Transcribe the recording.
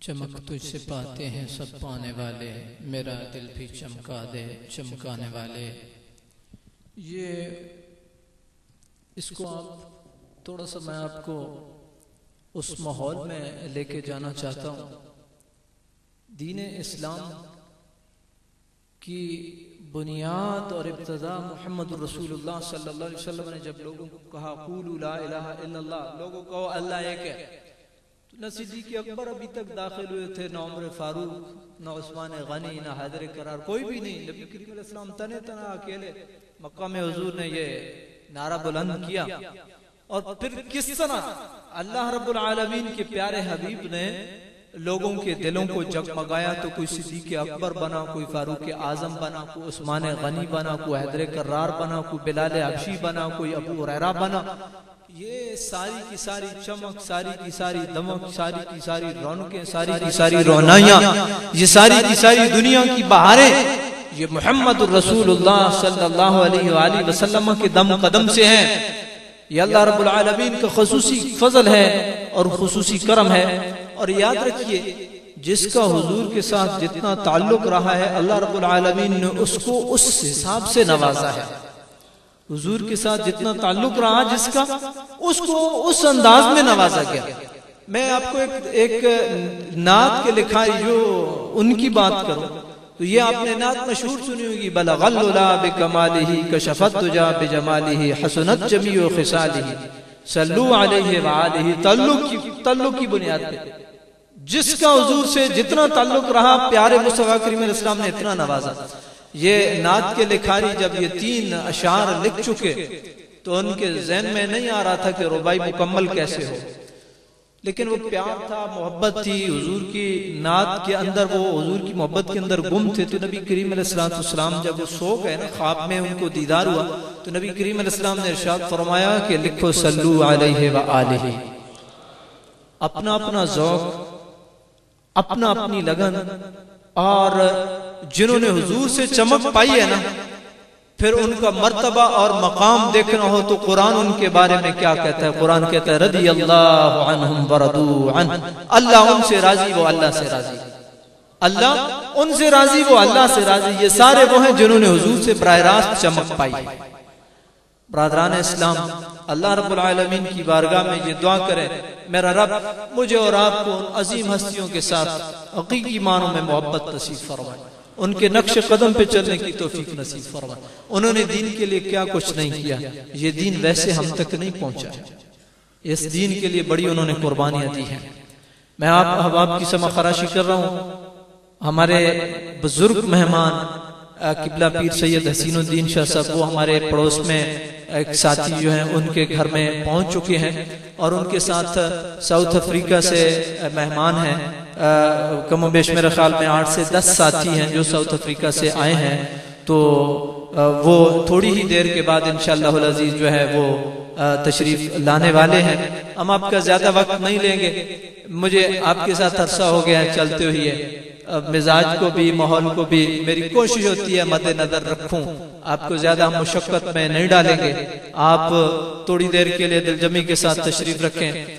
چمک تجھ سے پاتے ہیں سب پانے والے، میرا دل بھی چمکا دے چمکانے والے۔ اس کو آپ تھوڑا سا میں آپ کو اس ماحول میں لے کے جانا چاہتا ہوں۔ دین اسلام کی بنیاد اور ابتدا محمد رسول اللہ صلی اللہ علیہ وسلم نے جب لوگوں کو کہا قولوا لا الہ الا اللہ، لوگوں کو کہو اللہ ایک ہے، نہ صدیق اکبر ابھی تک داخل ہوئے تھے، نہ عمر فاروق، نہ عثمان غنی، نہ حیدر کرار، کوئی بھی نہیں۔ نبی کریم علیہ السلام تنے تنہا اکیلے مکہ میں حضور نے یہ نعرہ بلند کیا، اور پھر کس طرح اللہ رب العالمین کے پیارے حبیب نے لوگوں کے دلوں کو جگمگایا، تو کوئی صدیق اکبر بنا، کوئی فاروق اعظم بنا، کوئی عثمان غنی بنا، کوئی حیدر کرار بنا، کوئی بلال حبشی بنا، کوئی ابو ہریرہ بنا۔ یہ ساری کی ساری چمک، ساری کی ساری دمک، ساری کی ساری رونقیں، ساری کی ساری رونائیاں، یہ ساری کی ساری دنیا کی بہاریں، یہ محمد الرسول اللہ صلی اللہ علیہ وآلہ وسلم کے دم قدم سے ہیں۔ یہ اللہ رب العالمین کا خصوصی فضل ہے اور خصوصی کرم ہے۔ اور یاد رکھیے، جس کا حضور کے ساتھ جتنا تعلق رہا ہے، اللہ رب العالمین نے اس کو اس حساب سے نوازا ہے۔ حضور کے ساتھ جتنا تعلق رہا جس کا، اس کو اس انداز میں نوازا گیا۔ میں آپ کو ایک نعت کے لکھائی جو ان کی بات کروں تو یہ آپ نے نعت مشہور سنی ہوگی، بلغ العلا بکمالہ کشفت الدجی بجمالہ حسنت جمیع خصالہ صلو علیہ وآلہ۔ تعلق کی بنیاد پہ جس کا حضور سے جتنا تعلق رہا، پیارے مصطفیٰ کریم علیہ السلام نے اتنا نوازا۔ یہ نعت کے لکھاری جب یہ 3 اشعار لکھ چکے تو ان کے ذہن میں نہیں آ رہا تھا کہ ربائی مکمل کیسے ہو، لیکن وہ پیار تھا، محبت تھی حضور کی نعت کے اندر، وہ حضور کی محبت کے اندر گم تھے۔ تو نبی کریم علیہ السلام جب وہ سو گئے نا، خواب میں ان کو دیدار ہوا، تو نبی کریم علیہ السلام نے ارشاد فرمایا کہ لکھو صلو علیہ وآلہ۔ اپنا اپنا ذوق، اپنا اپنی لگن، اور جنہوں نے حضور سے چمک پائی ہے نا، پھر ان کا مرتبہ اور مقام دیکھنا ہو تو قرآن ان کے بارے میں کیا کہتا ہے؟ قرآن کہتا ہے رضی اللہ عنہم ورضوا عنہ، اللہ ان سے راضی، وہ اللہ سے راضی، اللہ ان سے راضی، وہ اللہ سے راضی۔ یہ سارے وہ ہیں جنہوں نے حضور سے براہ راست چمک پائی۔ برادران اسلام، اللہ رب العالمین کی بارگاہ میں یہ دعا کریں، میرا رب مجھے اور آپ کو عظیم ہستیوں کے ساتھ حقیقی معنوں میں محبت نصیب فرمائے، ان کے نقش قدم پہ چلنے کی توفیق نصیب فرمائے۔ انہوں نے دین کے لیے کیا کچھ نہیں کیا، یہ دین ویسے ہم تک نہیں پہنچا، اس دین کے لیے بڑی انہوں نے قربانیاں دی ہیں۔ میں آپ احباب کی سمع خراشی کر رہا ہوں، ہمارے بزرگ مہمان قبلہ پیر سید حسین الدین شاہ صاحب، وہ ہمارے پڑوس میں ایک ساتھی جو ہیں ان کے گھر میں پہنچ چکے ہیں، اور ان کے ساتھ ساؤتھ افریقہ سے مہمان ہیں، کم و بیش میرے خیال میں 8 سے 10 ساتھی ہیں جو ساؤتھ افریقہ سے آئے ہیں۔ تو وہ تھوڑی ہی دیر کے بعد انشاءاللہ العزیز جو ہے وہ تشریف لانے والے ہیں۔ ہم آپ کا زیادہ وقت نہیں لیں گے، مجھے آپ کے ساتھ عرصہ ہو گیا ہے چلتے ہوئے، مزاج کو بھی ماحول کو بھی میری کوشش ہوتی ہے مد نظر رکھوں، آپ کو زیادہ ہم مشقت میں نہیں ڈالیں گے۔ آپ تھوڑی دیر کے لیے دل جمی کے ساتھ تشریف رکھیں۔